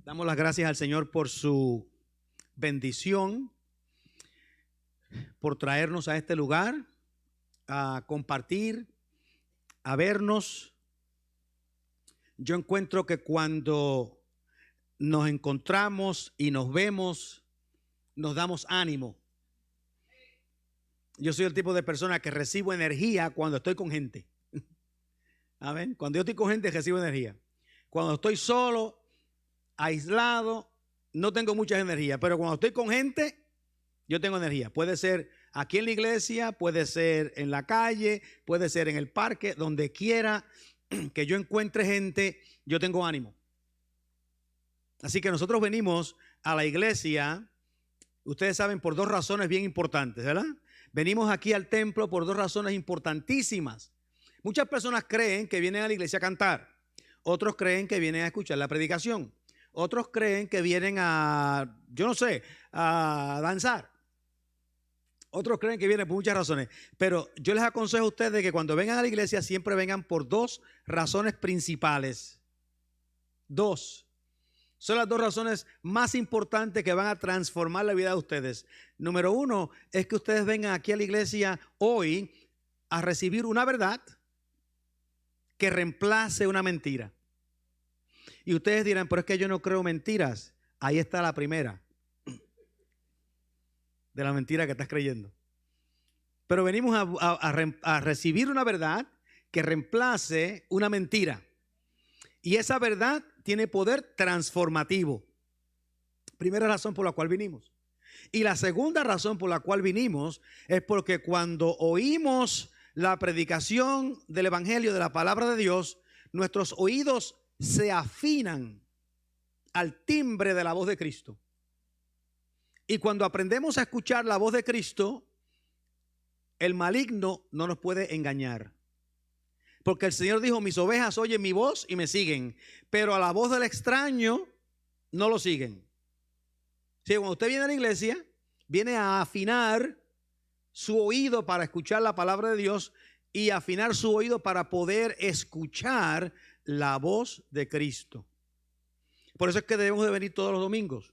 Damos las gracias al Señor por su bendición, por traernos a este lugar, a compartir, a vernos. Yo encuentro que cuando nos encontramos y nos vemos, nos damos ánimo. Yo soy el tipo de persona que recibo energía cuando estoy con gente. Amén. Cuando yo estoy con gente, recibo energía. Cuando estoy solo, aislado, no tengo mucha energía, pero cuando estoy con gente, yo tengo energía. Puede ser aquí en la iglesia, puede ser en la calle, puede ser en el parque, donde quiera que yo encuentre gente, yo tengo ánimo. Así que nosotros venimos a la iglesia, ustedes saben, por dos razones bien importantes, ¿verdad? Venimos aquí al templo por dos razones importantísimas. Muchas personas creen que vienen a la iglesia a cantar, otros creen que vienen a escuchar la predicación. Otros creen que vienen a, yo no sé, a danzar. Otros creen que vienen por muchas razones. Pero yo les aconsejo a ustedes que cuando vengan a la iglesia siempre vengan por dos razones principales. Dos. Son las dos razones más importantes que van a transformar la vida de ustedes. Número uno es que ustedes vengan aquí a la iglesia hoy a recibir una verdad que reemplace una mentira. Y ustedes dirán, pero es que yo no creo mentiras. Ahí está la primera de la mentira que estás creyendo. Pero venimos a recibir una verdad que reemplace una mentira. Y esa verdad tiene poder transformativo. Primera razón por la cual vinimos. Y la segunda razón por la cual vinimos es porque cuando oímos la predicación del evangelio, de la palabra de Dios, nuestros oídos se afinan al timbre de la voz de Cristo. Y cuando aprendemos a escuchar la voz de Cristo, el maligno no nos puede engañar. Porque el Señor dijo, mis ovejas oyen mi voz y me siguen, pero a la voz del extraño no lo siguen. Si cuando usted viene a la iglesia, viene a afinar su oído para escuchar la palabra de Dios y afinar su oído para poder escuchar la voz de Cristo. Por eso es que debemos de venir todos los domingos.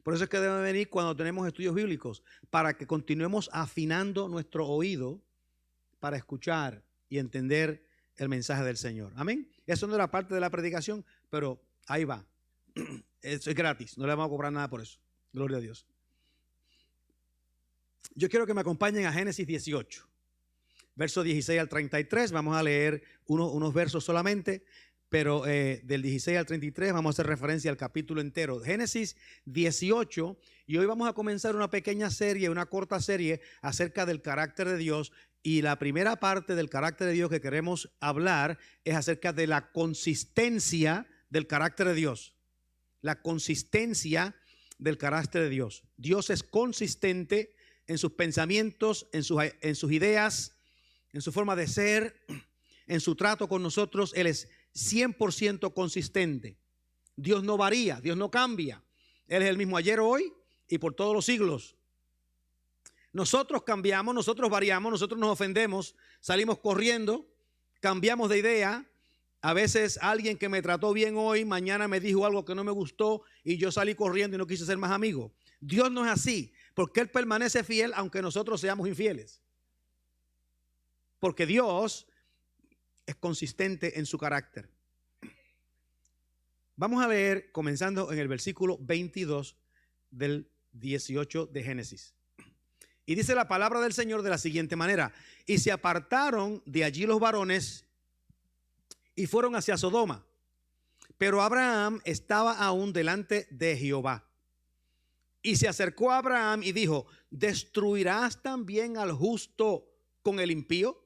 Por eso es que debemos de venir cuando tenemos estudios bíblicos, para que continuemos afinando nuestro oído para escuchar y entender el mensaje del Señor. Amén. Eso no era parte de la predicación, pero ahí va. Eso es gratis, no le vamos a cobrar nada por eso. Gloria a Dios. Yo quiero que me acompañen a Génesis 18. Verso 16 al 33, vamos a leer unos versos solamente, pero del 16 al 33 vamos a hacer referencia al capítulo entero. Génesis 18, y hoy vamos a comenzar una pequeña serie, una corta serie acerca del carácter de Dios. Y la primera parte del carácter de Dios que queremos hablar es acerca de la consistencia del carácter de Dios. La consistencia del carácter de Dios. Dios es consistente en sus pensamientos, en sus ideas, en su forma de ser, en su trato con nosotros. Él es 100% consistente. Dios no varía, Dios no cambia. Él es el mismo ayer, hoy y por todos los siglos. Nosotros cambiamos, nosotros variamos, nosotros nos ofendemos, salimos corriendo, cambiamos de idea. A veces alguien que me trató bien hoy, mañana me dijo algo que no me gustó y yo salí corriendo y no quise ser más amigo. Dios no es así, porque Él permanece fiel aunque nosotros seamos infieles. Porque Dios es consistente en su carácter. Vamos a leer comenzando en el versículo 22 del 18 de Génesis. Y dice la palabra del Señor de la siguiente manera: y se apartaron de allí los varones y fueron hacia Sodoma. Pero Abraham estaba aún delante de Jehová. Y se acercó a Abraham y dijo: ¿destruirás también al justo con el impío?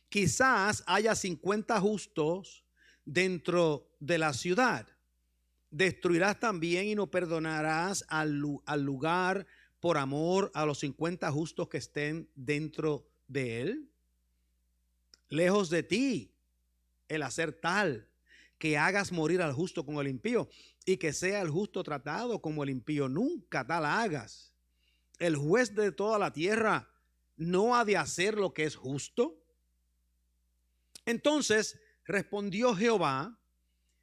Quizás haya 50 justos dentro de la ciudad. ¿Destruirás también y no perdonarás al lugar por amor a los 50 justos que estén dentro de él? Lejos de ti el hacer tal que hagas morir al justo con el impío, y que sea el justo tratado como el impío. Nunca tal hagas. El juez de toda la tierra no ha de hacer lo que es justo. Entonces respondió Jehová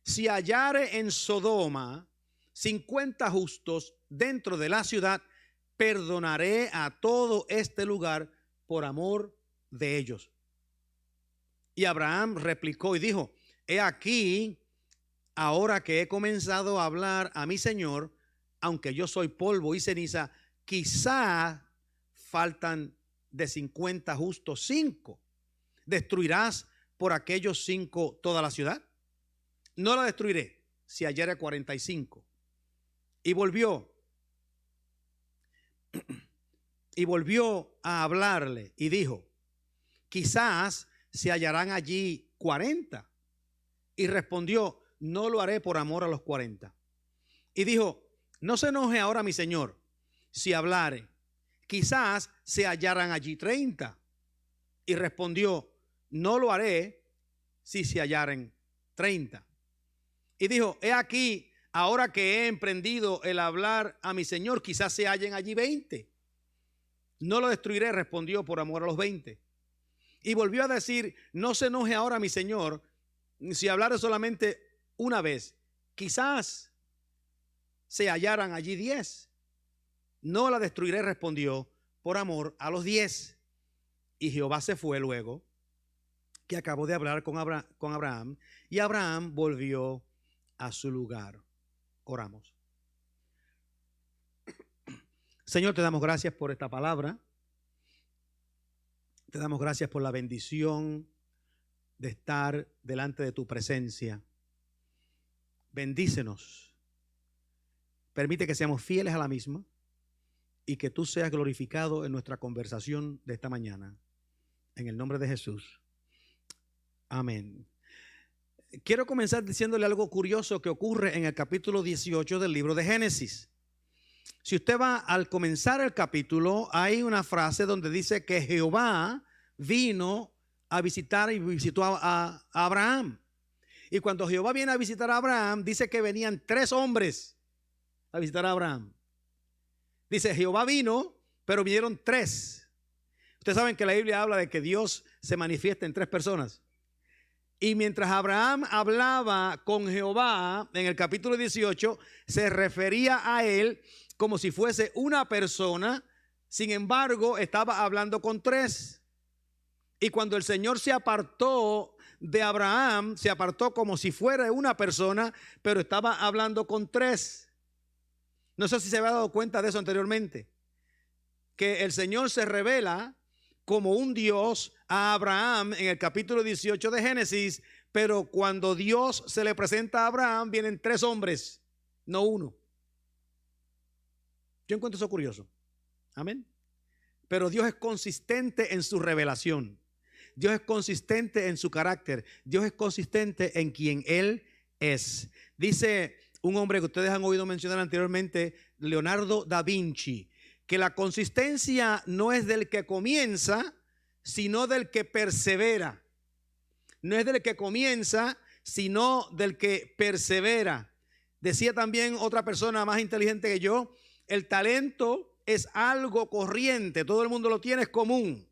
si hallare en Sodoma 50 justos dentro de la ciudad, perdonaré a todo este lugar por amor de ellos. Y Abraham replicó y dijo: he aquí, ahora que he comenzado a hablar a mi Señor, aunque yo soy polvo y ceniza, quizá faltan de 50 justos 5. ¿Destruirás por aquellos 5 toda la ciudad? No la destruiré si hallare 45. Y volvió a hablarle y dijo: quizás se hallarán allí 40. Y respondió: no lo haré por amor a los 40. Y dijo: no se enoje ahora mi señor si hablare, quizás se hallarán allí 30. Y respondió: no lo haré si se hallaren 30. Y dijo: he aquí, ahora que he emprendido el hablar a mi señor, quizás se hallen allí 20. No lo destruiré, respondió, por amor a los 20. Y volvió a decir: no se enoje ahora mi señor si hablare solamente una vez, quizás se hallaran allí 10. No la destruiré, respondió, por amor a los 10. Y Jehová se fue luego que acabó de hablar con Abraham, y Abraham volvió a su lugar. Oramos. Señor, te damos gracias por esta palabra. Te damos gracias por la bendición de estar delante de tu presencia. Bendícenos. Permite que seamos fieles a la misma y que tú seas glorificado en nuestra conversación de esta mañana. En el nombre de Jesús. Amén. Quiero comenzar diciéndole algo curioso que ocurre en el capítulo 18 del libro de Génesis. Si usted va al comenzar el capítulo, hay una frase donde dice que Jehová vino a visitar y visitó a Abraham. Y cuando Jehová viene a visitar a Abraham, dice que venían 3 hombres a visitar a Abraham. Dice: Jehová vino, pero vinieron 3. Ustedes saben que la Biblia habla de que Dios se manifiesta en 3 personas. Y mientras Abraham hablaba con Jehová en el capítulo 18, se refería a él como si fuese una persona. Sin embargo, estaba hablando con 3. Y cuando el Señor se apartó de Abraham, se apartó como si fuera una persona, pero estaba hablando con 3. No sé si se había dado cuenta de eso anteriormente, que el Señor se revela como un Dios a Abraham en el capítulo 18 de Génesis, pero cuando Dios se le presenta a Abraham, vienen 3 hombres, no 1. Yo encuentro eso curioso. Amén. Pero Dios es consistente en su revelación. Dios es consistente en su carácter. Dios es consistente en quien Él es. Dice un hombre que ustedes han oído mencionar anteriormente, Leonardo da Vinci, que la consistencia no es del que comienza, sino del que persevera. No es del que comienza, sino del que persevera. Decía también otra persona más inteligente que yo: el talento es algo corriente, todo el mundo lo tiene, es común.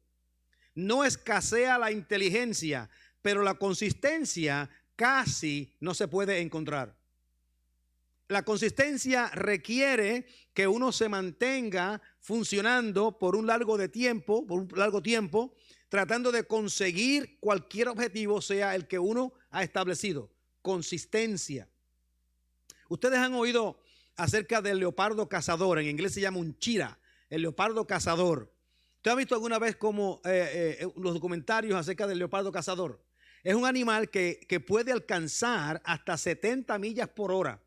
No escasea la inteligencia, pero la consistencia casi no se puede encontrar. La consistencia requiere que uno se mantenga funcionando por un largo tiempo, tratando de conseguir cualquier objetivo, sea el que uno ha establecido. Consistencia. Ustedes han oído acerca del leopardo cazador, en inglés se llama un cheetah, el leopardo cazador. ¿Usted ha visto alguna vez como los documentarios acerca del leopardo cazador? Es un animal que puede alcanzar hasta 70 millas por hora.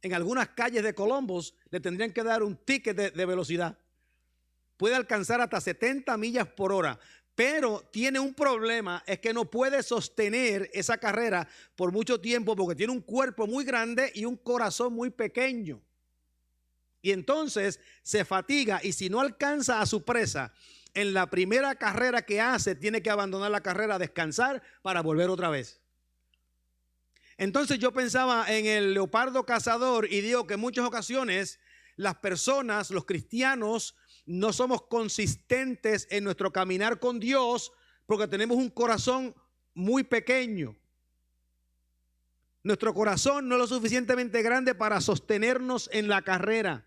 En algunas calles de Columbus le tendrían que dar un ticket de velocidad. Puede alcanzar hasta 70 millas por hora, pero tiene un problema, es que no puede sostener esa carrera por mucho tiempo porque tiene un cuerpo muy grande y un corazón muy pequeño. Y entonces se fatiga, y si no alcanza a su presa en la primera carrera que hace, tiene que abandonar la carrera, descansar para volver otra vez. Entonces yo pensaba en el leopardo cazador y digo que en muchas ocasiones las personas, los cristianos, no somos consistentes en nuestro caminar con Dios porque tenemos un corazón muy pequeño. Nuestro corazón no es lo suficientemente grande para sostenernos en la carrera.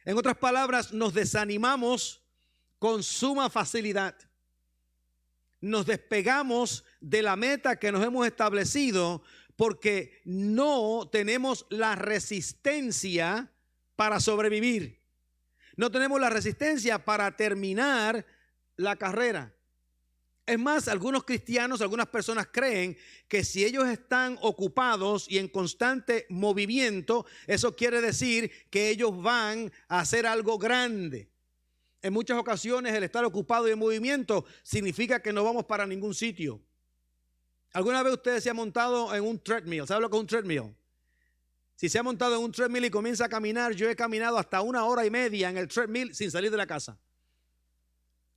En otras palabras, nos desanimamos con suma facilidad. Nos despegamos de la meta que nos hemos establecido porque no tenemos la resistencia para sobrevivir. No tenemos la resistencia para terminar la carrera. Es más, algunos cristianos, algunas personas creen que si ellos están ocupados y en constante movimiento, eso quiere decir que ellos van a hacer algo grande. En muchas ocasiones el estar ocupado y en movimiento significa que no vamos para ningún sitio. ¿Alguna vez usted se ha montado en un treadmill? ¿Sabe lo que es un treadmill? Si se ha montado en un treadmill y comienza a caminar, yo he caminado hasta 1 hora y media en el treadmill sin salir de la casa.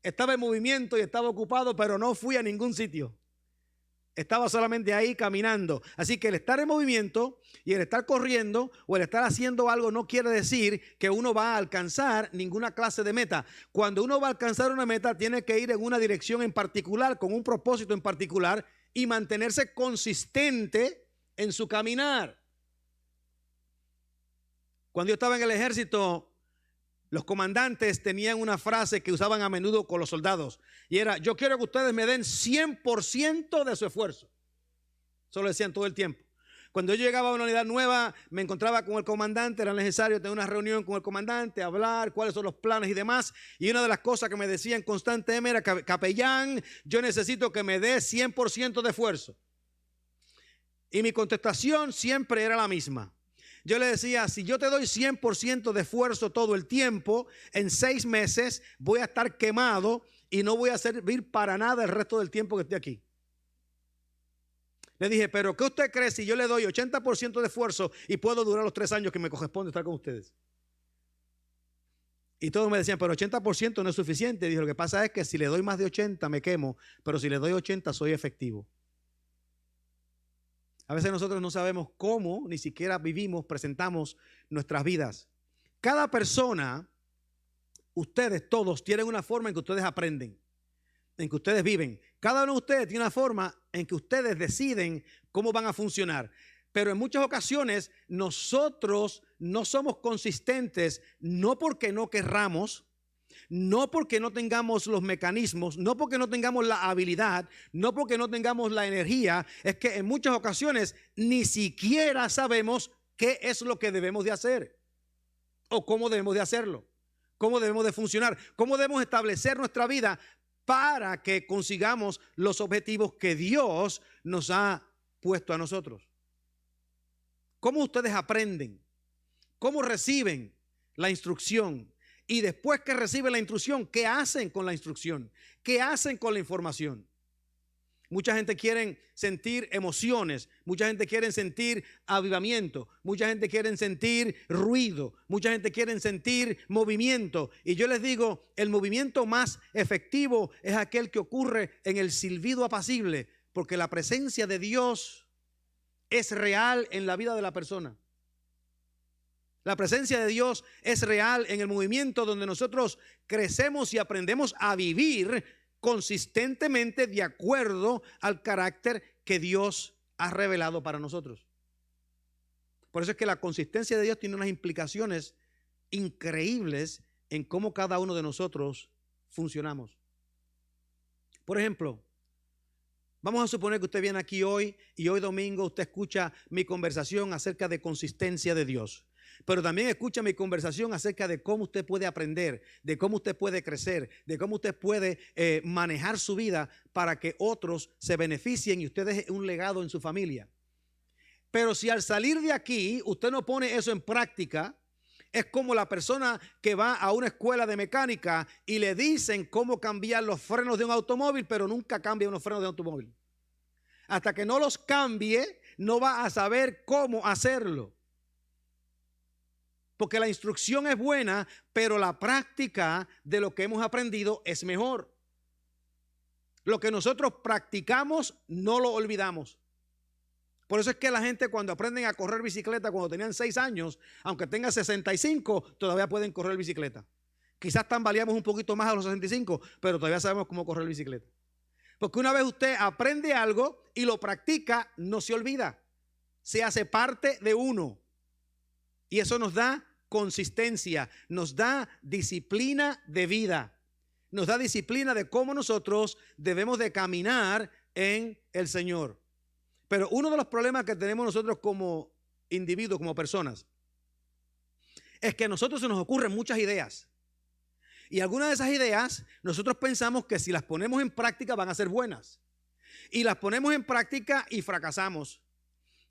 Estaba en movimiento y estaba ocupado, pero no fui a ningún sitio. Estaba solamente ahí caminando. Así que el estar en movimiento y el estar corriendo o el estar haciendo algo no quiere decir que uno va a alcanzar ninguna clase de meta. Cuando uno va a alcanzar una meta, tiene que ir en una dirección en particular, con un propósito en particular y mantenerse consistente en su caminar. Cuando yo estaba en el ejército, los comandantes tenían una frase que usaban a menudo con los soldados y era: yo quiero que ustedes me den 100% de su esfuerzo. Eso lo decían todo el tiempo. Cuando yo llegaba a una unidad nueva, me encontraba con el comandante, era necesario tener una reunión con el comandante, hablar cuáles son los planes y demás. Y una de las cosas que me decían constantemente era: capellán, yo necesito que me dé 100% de esfuerzo. Y mi contestación siempre era la misma. Yo le decía: si yo te doy 100% de esfuerzo todo el tiempo, en 6 meses voy a estar quemado y no voy a servir para nada el resto del tiempo que esté aquí. Le dije: pero ¿qué usted cree si yo le doy 80% de esfuerzo y puedo durar los 3 años que me corresponde estar con ustedes? Y todos me decían: pero 80% no es suficiente. Dije: lo que pasa es que si le doy más de 80 me quemo, pero si le doy 80 soy efectivo. A veces nosotros no sabemos cómo, ni siquiera vivimos, presentamos nuestras vidas. Cada persona, ustedes todos, tienen una forma en que ustedes aprenden, en que ustedes viven. Cada uno de ustedes tiene una forma en que ustedes deciden cómo van a funcionar. Pero en muchas ocasiones nosotros no somos consistentes, no porque no querramos, no porque no tengamos los mecanismos, no porque no tengamos la habilidad, no porque no tengamos la energía. Es que en muchas ocasiones ni siquiera sabemos qué es lo que debemos de hacer o cómo debemos de hacerlo, cómo debemos de funcionar, cómo debemos establecer nuestra vida para que consigamos los objetivos que Dios nos ha puesto a nosotros. ¿Cómo ustedes aprenden? ¿Cómo reciben la instrucción? Y después que reciben la instrucción, ¿qué hacen con la instrucción? ¿Qué hacen con la información? Mucha gente quiere sentir emociones, mucha gente quiere sentir avivamiento, mucha gente quiere sentir ruido, mucha gente quiere sentir movimiento. Y yo les digo, el movimiento más efectivo es aquel que ocurre en el silbido apacible, porque la presencia de Dios es real en la vida de la persona. La presencia de Dios es real en el movimiento donde nosotros crecemos y aprendemos a vivir consistentemente de acuerdo al carácter que Dios ha revelado para nosotros. Por eso es que la consistencia de Dios tiene unas implicaciones increíbles en cómo cada uno de nosotros funcionamos. Por ejemplo, vamos a suponer que usted viene aquí hoy y hoy domingo usted escucha mi conversación acerca de consistencia de Dios. Pero también escucha mi conversación acerca de cómo usted puede aprender, de cómo usted puede crecer, de cómo usted puede manejar su vida para que otros se beneficien y usted deje un legado en su familia. Pero si al salir de aquí usted no pone eso en práctica, es como la persona que va a una escuela de mecánica y le dicen cómo cambiar los frenos de un automóvil, pero nunca cambia unos frenos de automóvil. Hasta que no los cambie, no va a saber cómo hacerlo. Porque la instrucción es buena, pero la práctica de lo que hemos aprendido es mejor. Lo que nosotros practicamos no lo olvidamos. Por eso es que la gente cuando aprenden a correr bicicleta cuando tenían 6 años, aunque tengan 65, todavía pueden correr bicicleta. Quizás tambaleamos un poquito más a los 65, pero todavía sabemos cómo correr bicicleta. Porque una vez usted aprende algo y lo practica, no se olvida. Se hace parte de uno. Y eso nos da consistencia, nos da disciplina de vida. Nos da disciplina de cómo nosotros debemos de caminar en el Señor. Pero uno de los problemas que tenemos nosotros como individuos, como personas, es que a nosotros se nos ocurren muchas ideas. Y algunas de esas ideas nosotros pensamos que si las ponemos en práctica van a ser buenas. Y las ponemos en práctica y fracasamos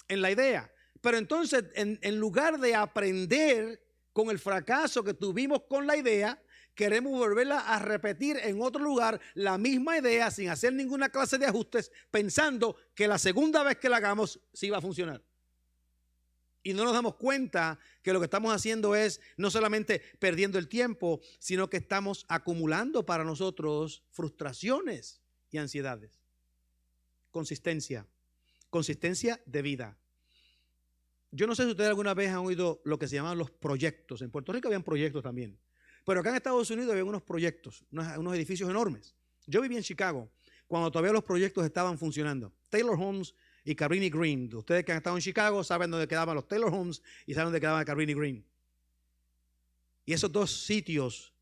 en la idea. Pero entonces en lugar de aprender con el fracaso que tuvimos con la idea, queremos volverla a repetir en otro lugar, la misma idea sin hacer ninguna clase de ajustes, pensando que la segunda vez que la hagamos sí va a funcionar. Y no nos damos cuenta que lo que estamos haciendo es no solamente perdiendo el tiempo, sino que estamos acumulando para nosotros frustraciones y ansiedades. Consistencia. Consistencia de vida. Yo no sé si ustedes alguna vez han oído lo que se llaman los proyectos. En Puerto Rico habían proyectos también. Pero acá en Estados Unidos había unos proyectos, unos edificios enormes. Yo viví en Chicago cuando todavía los proyectos estaban funcionando. Taylor Homes y Cabrini Green. Ustedes que han estado en Chicago saben dónde quedaban los Taylor Homes y saben dónde quedaba Cabrini Green. Y esos dos sitios,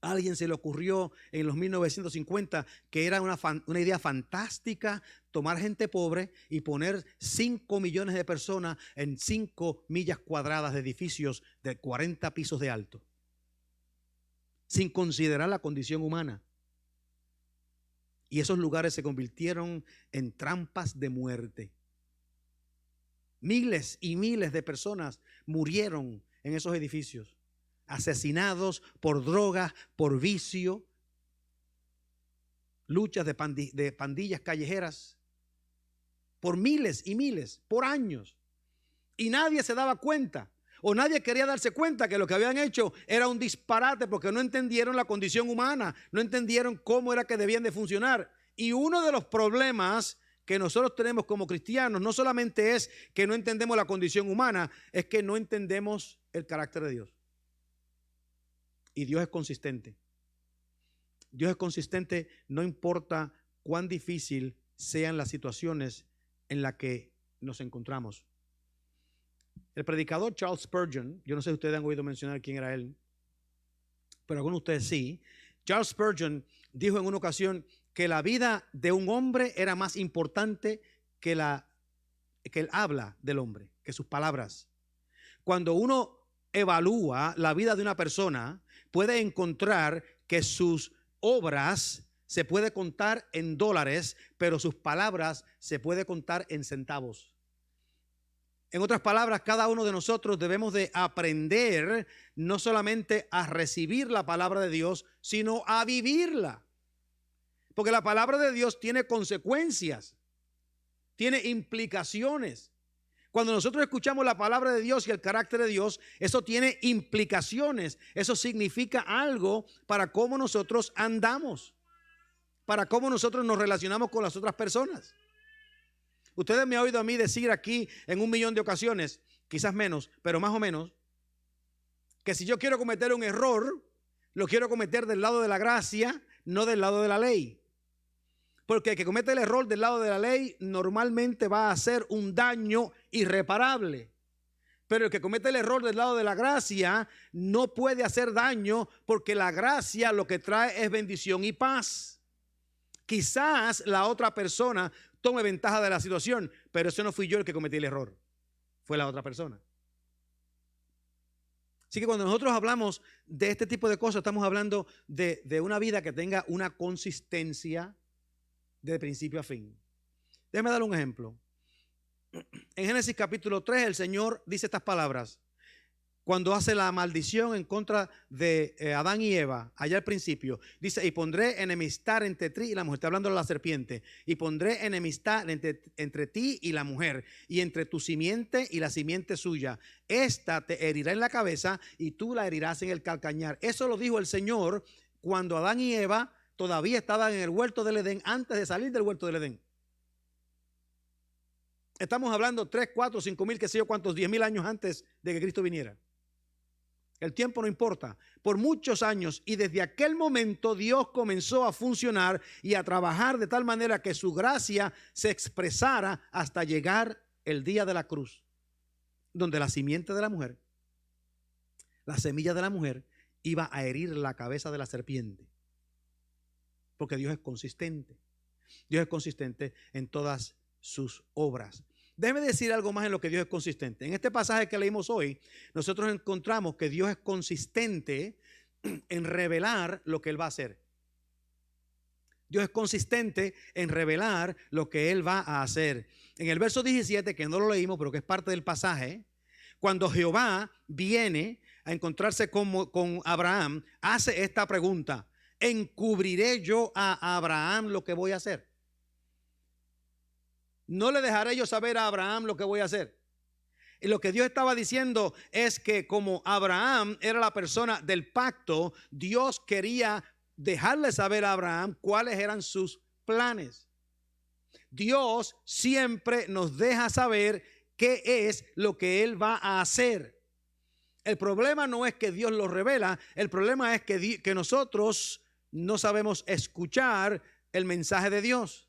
a alguien se le ocurrió en los 1950 que era una idea fantástica tomar gente pobre y poner 5 millones de personas en 5 millas cuadradas de edificios de 40 pisos de alto, sin considerar la condición humana. Y esos lugares se convirtieron en trampas de muerte. Miles y miles de personas murieron en esos edificios, asesinados por drogas, por vicio, luchas de pandillas callejeras, por miles y miles, por años. Y nadie se daba cuenta, o nadie quería darse cuenta que lo que habían hecho era un disparate, porque no entendieron la condición humana, no entendieron cómo era que debían de funcionar. Y uno de los problemas que nosotros tenemos como cristianos no solamente es que no entendemos la condición humana, es que no entendemos el carácter de Dios. Y Dios es consistente. Dios es consistente, no importa cuán difícil sean las situaciones en las que nos encontramos. El predicador Charles Spurgeon, yo no sé si ustedes han oído mencionar quién era él, pero algunos de ustedes sí. Charles Spurgeon dijo en una ocasión que la vida de un hombre era más importante que el habla del hombre, que sus palabras. Cuando uno evalúa la vida de una persona, puede encontrar que sus obras se puede contar en dólares, pero sus palabras se puede contar en centavos. En otras palabras, cada uno de nosotros debemos de aprender no solamente a recibir la palabra de Dios, sino a vivirla. Porque la palabra de Dios tiene consecuencias, tiene implicaciones. Cuando nosotros escuchamos la palabra de Dios y el carácter de Dios, eso tiene implicaciones. Eso significa algo para cómo nosotros andamos, para cómo nosotros nos relacionamos con las otras personas. Ustedes me han oído a mí decir aquí en 1,000,000 de ocasiones, quizás menos, pero más o menos, que si yo quiero cometer un error, lo quiero cometer del lado de la gracia, no del lado de la ley. Porque el que comete el error del lado de la ley normalmente va a hacer un daño irreparable. Pero el que comete el error del lado de la gracia no puede hacer daño, porque la gracia lo que trae es bendición y paz. Quizás la otra persona tome ventaja de la situación, pero ese no fui yo el que cometí el error, fue la otra persona. Así que cuando nosotros hablamos de este tipo de cosas, estamos hablando de una vida que tenga una consistencia de principio a fin. Déjeme dar un ejemplo. En Génesis capítulo 3 el Señor dice estas palabras cuando hace la maldición en contra de Adán y Eva, allá al principio. Dice, y pondré enemistad entre ti y la mujer. Está hablando de la serpiente. Y pondré enemistad entre ti y la mujer, y entre tu simiente y la simiente suya. Esta te herirá en la cabeza y tú la herirás en el calcañar. Eso lo dijo el Señor cuando Adán y Eva todavía estaban en el huerto del Edén, antes de salir del huerto del Edén. Estamos hablando 3, 4, 5 mil, qué sé yo cuántos, 10,000 años antes de que Cristo viniera. El tiempo no importa. Por muchos años, y desde aquel momento Dios comenzó a funcionar y a trabajar de tal manera que su gracia se expresara hasta llegar el día de la cruz, donde la simiente de la mujer, la semilla de la mujer, iba a herir la cabeza de la serpiente. Porque Dios es consistente. Dios es consistente en todas sus obras. Déjeme decir algo más en lo que Dios es consistente. En este pasaje que leímos hoy, nosotros encontramos que Dios es consistente en revelar lo que Él va a hacer. Dios es consistente en revelar lo que Él va a hacer. En el verso 17, que no lo leímos, pero que es parte del pasaje, cuando Jehová viene a encontrarse con Abraham, hace esta pregunta: ¿encubriré yo a Abraham lo que voy a hacer? No le dejaré yo saber a Abraham lo que voy a hacer. Y lo que Dios estaba diciendo es que como Abraham era la persona del pacto, Dios quería dejarle saber a Abraham cuáles eran sus planes. Dios siempre nos deja saber qué es lo que Él va a hacer. El problema no es que Dios lo revela, el problema es que nosotros no sabemos escuchar el mensaje de Dios.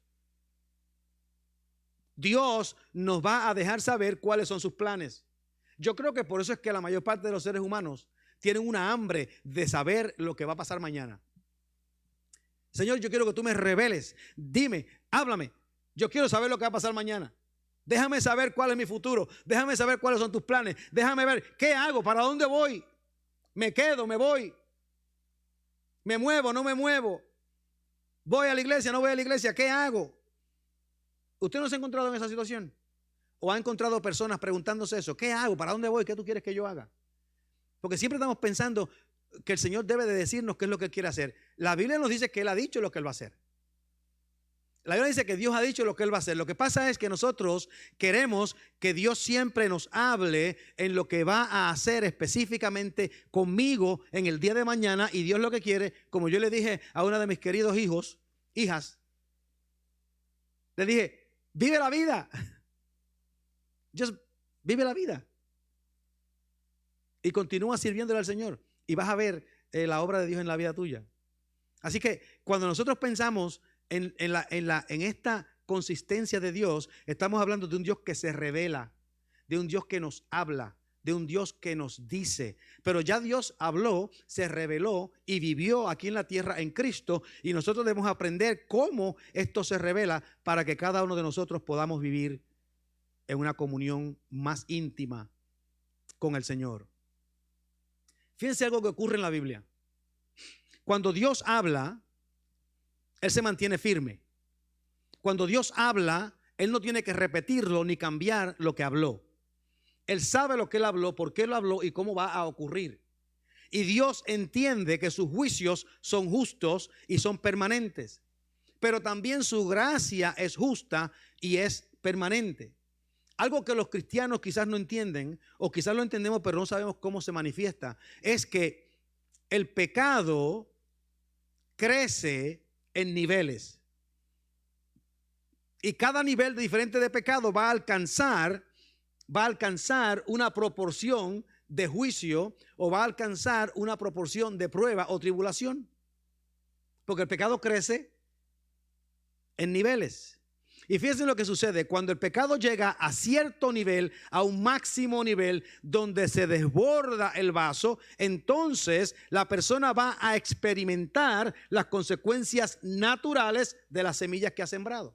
Dios nos va a dejar saber cuáles son sus planes. Yo creo que por eso es que la mayor parte de los seres humanos tienen una hambre de saber lo que va a pasar mañana. Señor, yo quiero que tú me reveles. Dime, háblame. Yo quiero saber lo que va a pasar mañana. Déjame saber cuál es mi futuro. Déjame saber cuáles son tus planes. Déjame ver qué hago, para dónde voy. Me quedo, me voy. Me muevo, no me muevo. Voy a la iglesia, no voy a la iglesia. ¿Qué hago? ¿Usted no se ha encontrado en esa situación? ¿O ha encontrado personas preguntándose eso? ¿Qué hago? ¿Para dónde voy? ¿Qué tú quieres que yo haga? Porque siempre estamos pensando que el Señor debe de decirnos qué es lo que Él quiere hacer. La Biblia nos dice que Él ha dicho lo que Él va a hacer. La Biblia dice que Dios ha dicho lo que Él va a hacer. Lo que pasa es que nosotros queremos que Dios siempre nos hable en lo que va a hacer específicamente conmigo en el día de mañana. Y Dios lo que quiere, como yo le dije a una de mis queridos hijas, le dije: vive la vida. Just vive la vida. Y continúa sirviéndole al Señor. Y vas a ver la obra de Dios en la vida tuya. Así que cuando nosotros pensamos en esta consistencia de Dios, estamos hablando de un Dios que se revela, de un Dios que nos habla, de un Dios que nos dice. Pero ya Dios habló, se reveló y vivió aquí en la tierra en Cristo, y nosotros debemos aprender cómo esto se revela para que cada uno de nosotros podamos vivir en una comunión más íntima con el Señor. Fíjense algo que ocurre en la Biblia. Cuando Dios habla, Él se mantiene firme. Cuando Dios habla, Él no tiene que repetirlo ni cambiar lo que habló. Él sabe lo que Él habló, por qué lo habló y cómo va a ocurrir. Y Dios entiende que sus juicios son justos y son permanentes. Pero también su gracia es justa y es permanente. Algo que los cristianos quizás no entienden, o quizás lo entendemos pero no sabemos cómo se manifiesta, es que el pecado crece en niveles. Y cada nivel diferente de pecado va a alcanzar una proporción de juicio, o va a alcanzar una proporción de prueba o tribulación. Porque el pecado crece en niveles. Y fíjense lo que sucede cuando el pecado llega a cierto nivel, a un máximo nivel donde se desborda el vaso. Entonces la persona va a experimentar las consecuencias naturales de las semillas que ha sembrado.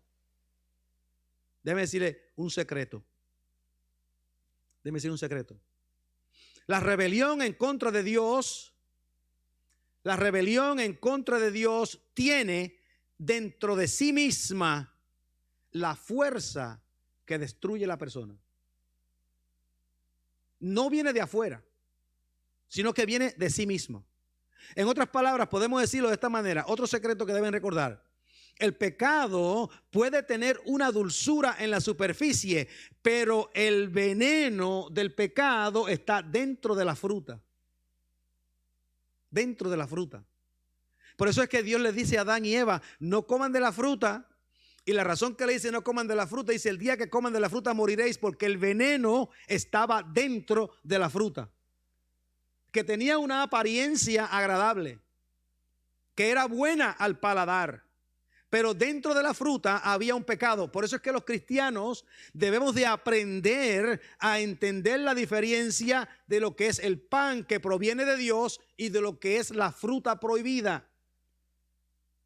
Déjeme decirle un secreto. Déjeme decir un secreto. La rebelión en contra de Dios, tiene dentro de sí misma la fuerza que destruye a la persona. No viene de afuera, sino que viene de sí misma. En otras palabras, podemos decirlo de esta manera. Otro secreto que deben recordar: el pecado puede tener una dulzura en la superficie, pero el veneno del pecado está dentro de la fruta. Dentro de la fruta. Por eso es que Dios les dice a Adán y Eva: no coman de la fruta. Y la razón que le dice no coman de la fruta, dice: el día que coman de la fruta moriréis, porque el veneno estaba dentro de la fruta. que tenía una apariencia agradable, que era buena al paladar, pero dentro de la fruta había un pecado. Por eso es que los cristianos debemos de aprender a entender la diferencia de lo que es el pan que proviene de Dios y de lo que es la fruta prohibida.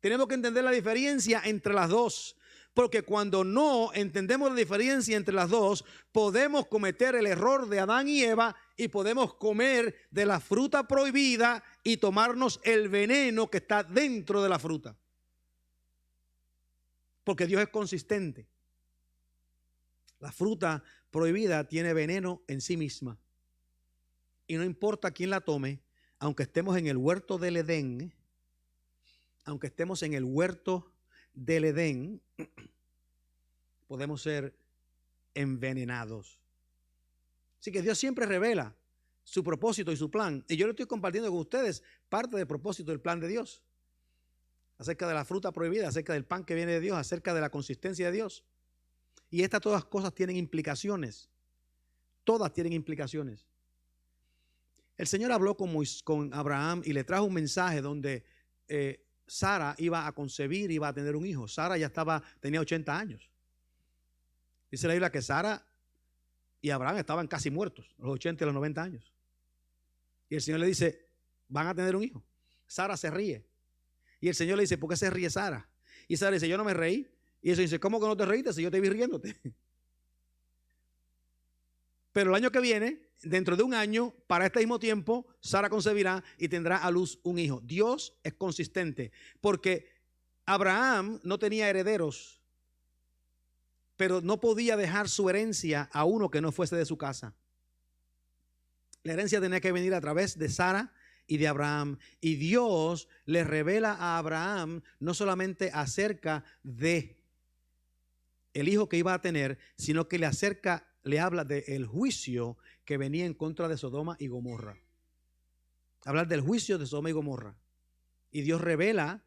Tenemos que entender la diferencia entre las dos, porque cuando no entendemos la diferencia entre las dos, podemos cometer el error de Adán y Eva y podemos comer de la fruta prohibida y tomarnos el veneno que está dentro de la fruta. Porque Dios es consistente. La fruta prohibida tiene veneno en sí misma. Y no importa quién la tome, aunque estemos en el huerto del Edén, podemos ser envenenados. Así que Dios siempre revela su propósito y su plan. Y yo le estoy compartiendo con ustedes parte del propósito del plan de Dios. Acerca de la fruta prohibida, acerca del pan que viene de Dios, acerca de la consistencia de Dios. Y estas todas cosas tienen implicaciones. Todas tienen implicaciones. El Señor habló con Abraham y le trajo un mensaje donde Sara iba a concebir, iba a tener un hijo. Sara ya tenía 80 años. Dice la Biblia que Sara y Abraham estaban casi muertos, los 80 y los 90 años. Y el Señor le dice, van a tener un hijo. Sara se ríe. Y el Señor le dice, ¿por qué se ríe Sara? Y Sara dice, yo no me reí. Y eso dice, ¿cómo que no te reíste si yo te vi riéndote? Pero el año que viene, dentro de un año, para este mismo tiempo, Sara concebirá y tendrá a luz un hijo. Dios es consistente, porque Abraham no tenía herederos, pero no podía dejar su herencia a uno que no fuese de su casa. La herencia tenía que venir a través de Sara y de Abraham. Y Dios le revela a Abraham no solamente acerca de el hijo que iba a tener, sino que le habla del juicio que venía en contra de Sodoma y Gomorra. Hablar del juicio de Sodoma y Gomorra. Y Dios revela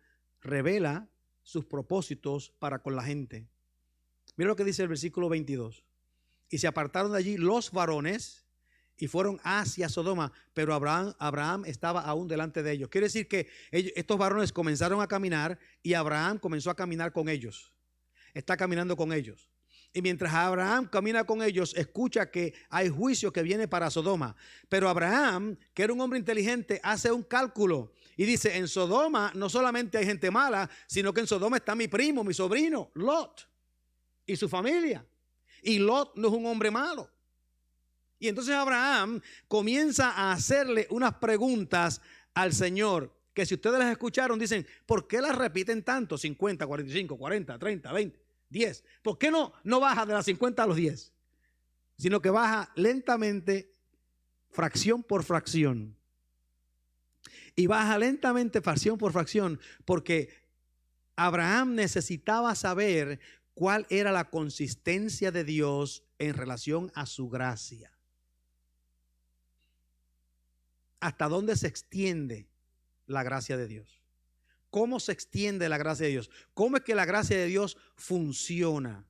sus propósitos para con la gente. Mira lo que dice el versículo 22. Y se apartaron de allí los varones y fueron hacia Sodoma, pero Abraham estaba aún delante de ellos. Quiere decir que estos varones comenzaron a caminar y Abraham comenzó a caminar con ellos. Está caminando con ellos. Y mientras Abraham camina con ellos, escucha que hay juicio que viene para Sodoma. Pero Abraham, que era un hombre inteligente, hace un cálculo y dice, en Sodoma no solamente hay gente mala, sino que en Sodoma está mi primo, mi sobrino, Lot, y su familia. Y Lot no es un hombre malo. Y entonces Abraham comienza a hacerle unas preguntas al Señor, que si ustedes las escucharon, dicen, ¿por qué las repiten tanto? 50, 45, 40, 30, 20, 10. ¿Por qué no baja de las 50 a los 10? Sino que baja lentamente, fracción por fracción. Y baja lentamente, fracción por fracción, porque Abraham necesitaba saber cuál era la consistencia de Dios en relación a su gracia. ¿Hasta dónde se extiende la gracia de Dios? ¿Cómo se extiende la gracia de Dios? ¿Cómo es que la gracia de Dios funciona?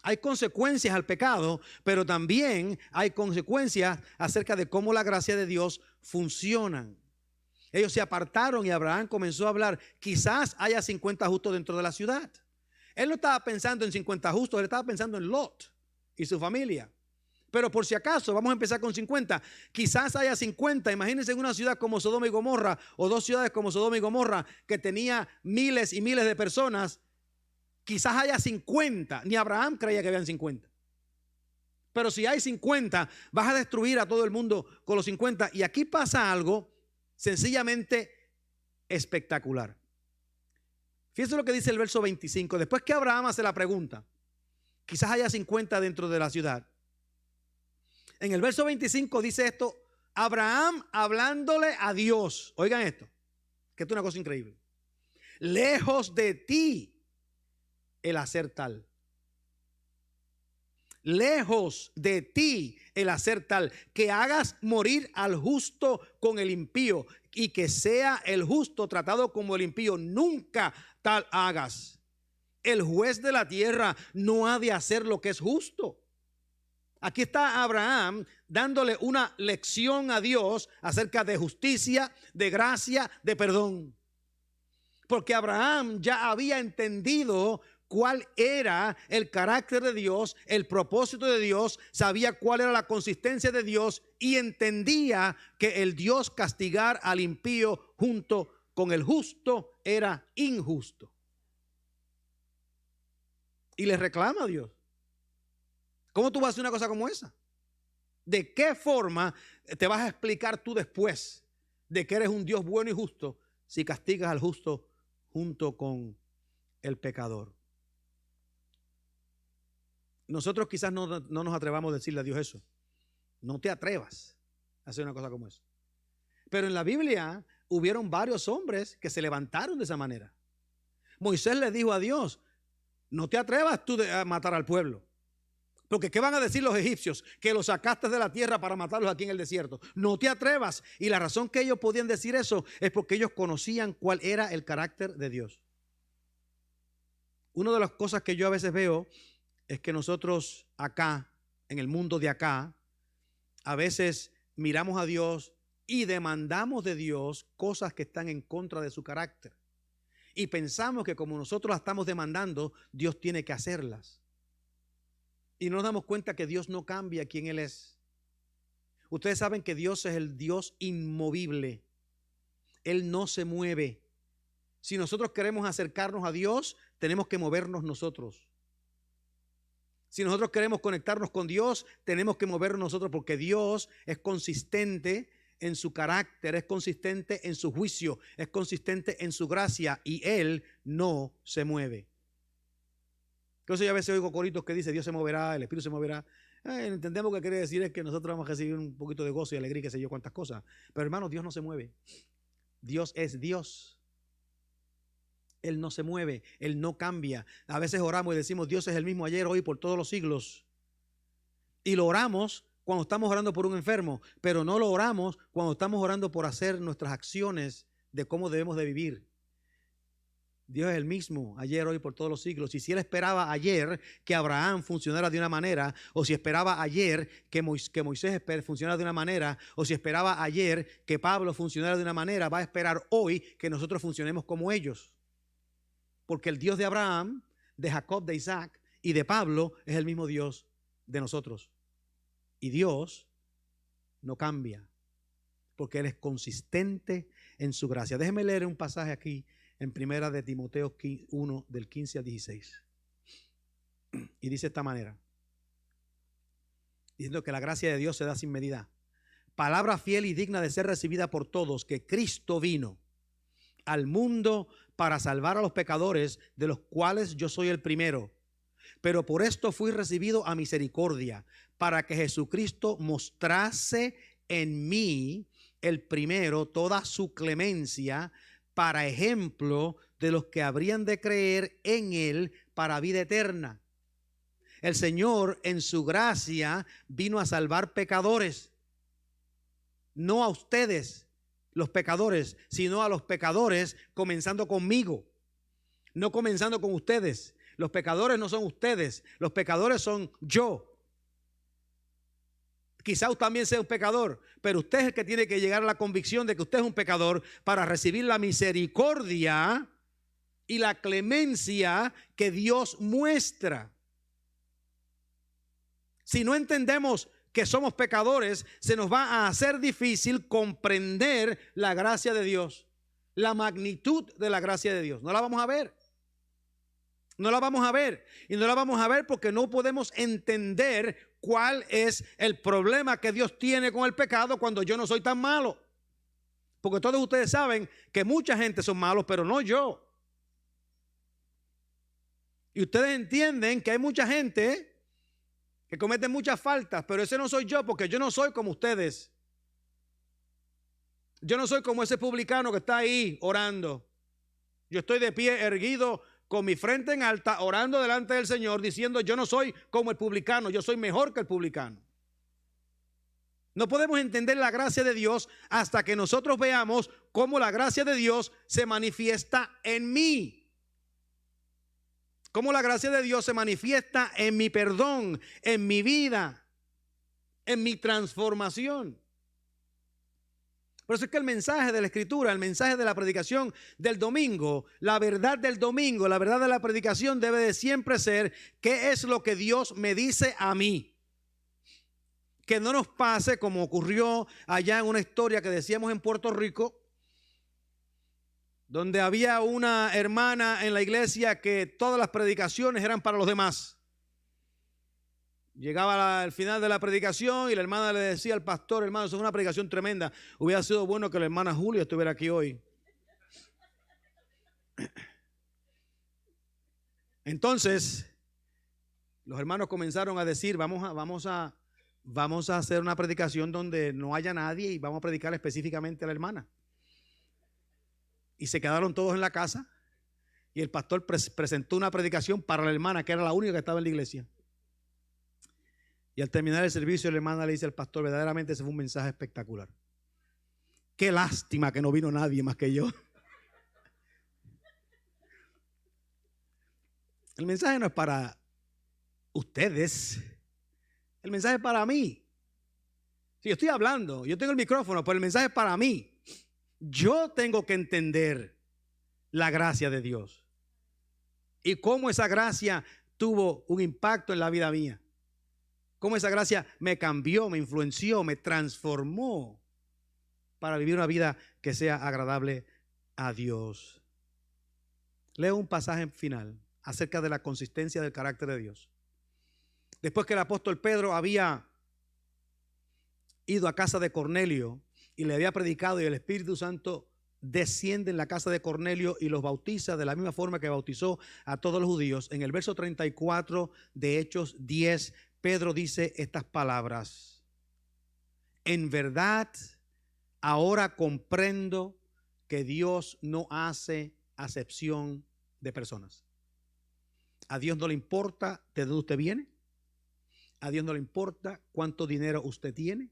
Hay consecuencias al pecado, pero también hay consecuencias acerca de cómo la gracia de Dios funciona. Ellos se apartaron y Abraham comenzó a hablar. Quizás haya 50 justos dentro de la ciudad. Él no estaba pensando en 50 justos, él estaba pensando en Lot y su familia. Pero por si acaso, vamos a empezar con 50. Quizás haya 50. Imagínense en una ciudad como Sodoma y Gomorra, o dos ciudades como Sodoma y Gomorra, que tenía miles y miles de personas. Quizás haya 50. Ni Abraham creía que habían 50. Pero si hay 50, vas a destruir a todo el mundo con los 50. Y aquí pasa algo sencillamente espectacular. Fíjense lo que dice el verso 25. Después que Abraham hace la pregunta, quizás haya 50 dentro de la ciudad. En el verso 25 dice esto, Abraham hablándole a Dios. Oigan esto, que esto es una cosa increíble. Lejos de ti el hacer tal. Lejos de ti el hacer tal, que hagas morir al justo con el impío y que sea el justo tratado como el impío. Nunca tal hagas. El juez de la tierra no ha de hacer lo que es justo. Aquí está Abraham dándole una lección a Dios acerca de justicia, de gracia, de perdón. Porque Abraham ya había entendido cuál era el carácter de Dios, el propósito de Dios, sabía cuál era la consistencia de Dios y entendía que el Dios castigar al impío junto con el justo era injusto. Y le reclama a Dios. ¿Cómo tú vas a hacer una cosa como esa? ¿De qué forma te vas a explicar tú después de que eres un Dios bueno y justo si castigas al justo junto con el pecador? Nosotros quizás no nos atrevamos a decirle a Dios eso. No te atrevas a hacer una cosa como esa. Pero en la Biblia hubieron varios hombres que se levantaron de esa manera. Moisés le dijo a Dios: no te atrevas tú a matar al pueblo. Porque ¿qué van a decir los egipcios? Que los sacaste de la tierra para matarlos aquí en el desierto. No te atrevas. Y la razón que ellos podían decir eso es porque ellos conocían cuál era el carácter de Dios. Una de las cosas que yo a veces veo es que nosotros acá, en el mundo de acá, a veces miramos a Dios y demandamos de Dios cosas que están en contra de su carácter. Y pensamos que como nosotros las estamos demandando, Dios tiene que hacerlas. Y no nos damos cuenta que Dios no cambia quien Él es. Ustedes saben que Dios es el Dios inmovible. Él no se mueve. Si nosotros queremos acercarnos a Dios, tenemos que movernos nosotros. Si nosotros queremos conectarnos con Dios, tenemos que movernos nosotros, porque Dios es consistente en su carácter, es consistente en su juicio, es consistente en su gracia y Él no se mueve. Entonces yo a veces oigo coritos que dice: Dios se moverá, el Espíritu se moverá. Entendemos que quiere decir es que nosotros vamos a recibir un poquito de gozo y alegría y qué sé yo cuántas cosas. Pero hermanos, Dios no se mueve. Dios es Dios. Él no se mueve, Él no cambia. A veces oramos y decimos: Dios es el mismo ayer, hoy, por todos los siglos. Y lo oramos cuando estamos orando por un enfermo, pero no lo oramos cuando estamos orando por hacer nuestras acciones de cómo debemos de vivir. Dios es el mismo ayer, hoy, por todos los siglos. Y si Él esperaba ayer que Abraham funcionara de una manera, o si esperaba ayer que Moisés funcionara de una manera, o si esperaba ayer que Pablo funcionara de una manera, va a esperar hoy que nosotros funcionemos como ellos. Porque el Dios de Abraham, de Jacob, de Isaac y de Pablo es el mismo Dios de nosotros. Y Dios no cambia, porque Él es consistente en su gracia. Déjeme leer un pasaje aquí en primera de Timoteo 1, del 15 al 16. Y dice de esta manera, diciendo que la gracia de Dios se da sin medida. Palabra fiel y digna de ser recibida por todos, que Cristo vino al mundo para salvar a los pecadores, de los cuales yo soy el primero. Pero por esto fui recibido a misericordia, para que Jesucristo mostrase en mí, el primero, toda su clemencia, para ejemplo de los que habrían de creer en Él para vida eterna. El Señor en su gracia vino a salvar pecadores, no a ustedes los pecadores, sino a los pecadores, comenzando conmigo, no comenzando con ustedes. Los pecadores no son ustedes, los pecadores son yo. Quizá usted también sea un pecador, pero usted es el que tiene que llegar a la convicción de que usted es un pecador para recibir la misericordia y la clemencia que Dios muestra. Si no entendemos que somos pecadores, se nos va a hacer difícil comprender la gracia de Dios, la magnitud de la gracia de Dios. No la vamos a ver. No la vamos a ver. Y no la vamos a ver porque no podemos entender cuál es el problema que Dios tiene con el pecado cuando yo no soy tan malo. Porque todos ustedes saben que mucha gente son malos, pero no yo. Y ustedes entienden que hay mucha gente que cometen muchas faltas, pero ese no soy yo, porque yo no soy como ustedes. Yo no soy como ese publicano que está ahí orando. Yo estoy de pie erguido, con mi frente en alta, orando delante del Señor, diciendo: yo no soy como el publicano, yo soy mejor que el publicano. No podemos entender la gracia de Dios hasta que nosotros veamos cómo la gracia de Dios se manifiesta en mí. Cómo la gracia de Dios se manifiesta en mi perdón, en mi vida. en mi transformación. Por eso es que el mensaje de la Escritura, el mensaje de la predicación del domingo, la verdad del domingo, la verdad de la predicación debe de siempre ser: ¿qué es lo que Dios me dice a mí? Que no nos pase como ocurrió allá en una historia que decíamos en Puerto Rico, donde había una hermana en la iglesia que todas las predicaciones eran para los demás. Llegaba al final de la predicación y la hermana le decía al pastor: hermano, eso es una predicación tremenda. Hubiera sido bueno que la hermana Julia estuviera aquí hoy. Entonces, los hermanos comenzaron a decir: vamos a hacer una predicación donde no haya nadie y vamos a predicar específicamente a la hermana. Y se quedaron todos en la casa y el pastor presentó una predicación para la hermana, que era la única que estaba en la iglesia. Y al terminar el servicio, la hermana le dice al pastor: verdaderamente ese fue un mensaje espectacular. Qué lástima que no vino nadie más que yo. El mensaje no es para ustedes, el mensaje es para mí. Si yo estoy hablando, yo tengo el micrófono, pero el mensaje es para mí. Yo tengo que entender la gracia de Dios y cómo esa gracia tuvo un impacto en la vida mía. Cómo esa gracia me cambió, me influenció, me transformó para vivir una vida que sea agradable a Dios. Leo un pasaje final acerca de la consistencia del carácter de Dios. Después que el apóstol Pedro había ido a casa de Cornelio y le había predicado, y el Espíritu Santo desciende en la casa de Cornelio y los bautiza de la misma forma que bautizó a todos los judíos. En el verso 34 de Hechos 10, Pedro dice estas palabras: en verdad, ahora comprendo que Dios no hace acepción de personas. A Dios no le importa de dónde usted viene. A Dios no le importa cuánto dinero usted tiene.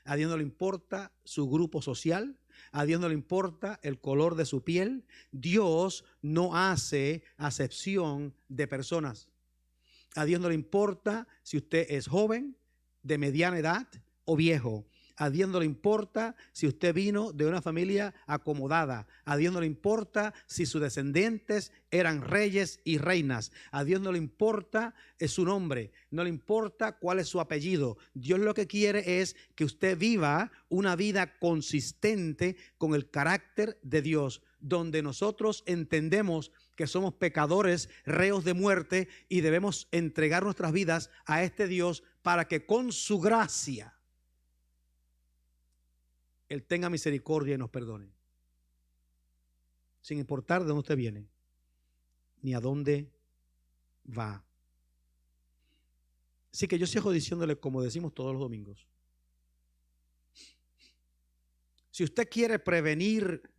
A Dios no le importa su grupo social. A Dios no le importa el color de su piel. Dios no hace acepción de personas. A Dios no le importa si usted es joven, de mediana edad o viejo. A Dios no le importa si usted vino de una familia acomodada. A Dios no le importa si sus descendientes eran reyes y reinas. A Dios no le importa su nombre. No le importa cuál es su apellido. Dios lo que quiere es que usted viva una vida consistente con el carácter de Dios, donde nosotros entendemos que somos pecadores, reos de muerte, y debemos entregar nuestras vidas a este Dios para que con su gracia Él tenga misericordia y nos perdone, sin importar de dónde usted viene ni a dónde va. Así que yo sigo diciéndole, como decimos todos los domingos: si usted quiere prevenir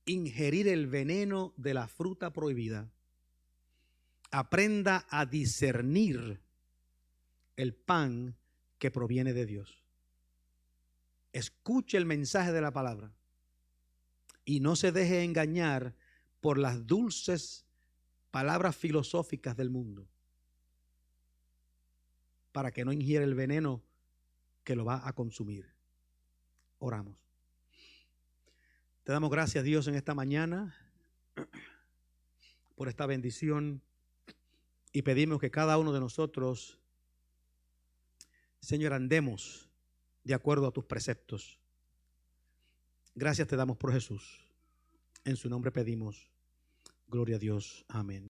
ingerir el veneno de la fruta prohibida, aprenda a discernir el pan que proviene de Dios. Escuche el mensaje de la palabra y no se deje engañar por las dulces palabras filosóficas del mundo, para que no ingiera el veneno que lo va a consumir. Oramos. Te damos gracias, Dios, en esta mañana por esta bendición, y pedimos que cada uno de nosotros, Señor, andemos de acuerdo a tus preceptos. Gracias te damos por Jesús. En su nombre pedimos. Gloria a Dios. Amén.